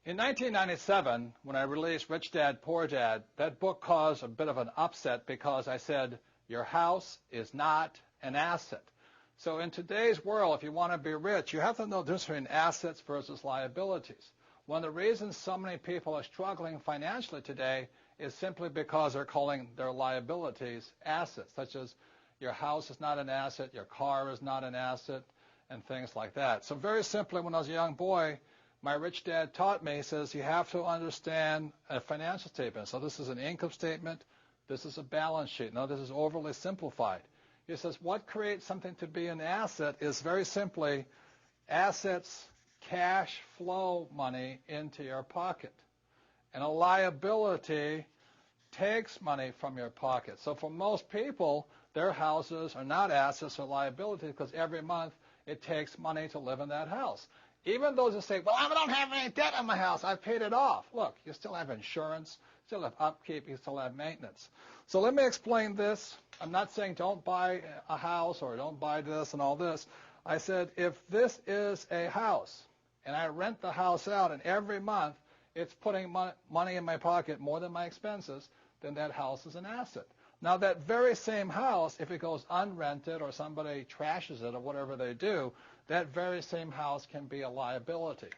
In 1997, when I released Rich Dad, Poor Dad, that book caused a bit of an upset because I said, your house is not an asset. So in today's world, if you want to be rich, you have to know the difference between assets versus liabilities. One of the reasons so many people are struggling financially today is simply because they're calling their liabilities assets, such as your house is not an asset, your car is not an asset, and things like that. So very simply, when I was a young boy, my rich dad taught me, he says, you have to understand a financial statement. So this is an income statement, this is a balance sheet. Now, this is overly simplified. He says, what creates something to be an asset is very simply assets, cash flow money into your pocket. And a liability takes money from your pocket. So for most people, their houses are not assets or liabilities because every month it takes money to live in that house. Even those who say, well, I don't have any debt on my house, I've paid it off. Look, you still have insurance, still have upkeep, you still have maintenance. So let me explain this. I'm not saying don't buy a house or don't buy this and all this. I said if this is a house and I rent the house out and every month it's putting money in my pocket more than my expenses, then that house is an asset. Now that very same house, if it goes unrented or somebody trashes it or whatever they do, that very same house can be a liability.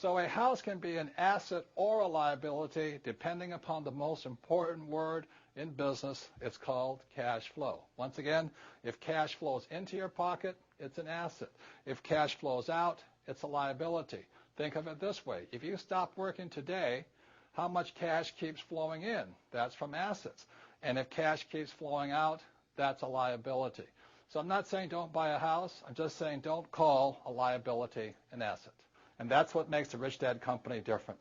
So a house can be an asset or a liability depending upon the most important word in business. It's called cash flow. Once again, if cash flows into your pocket, it's an asset. If cash flows out, it's a liability. Think of it this way. If you stop working today, how much cash keeps flowing in? That's from assets. And if cash keeps flowing out, that's a liability. So I'm not saying don't buy a house. I'm just saying don't call a liability an asset. And that's what makes the Rich Dad Company different.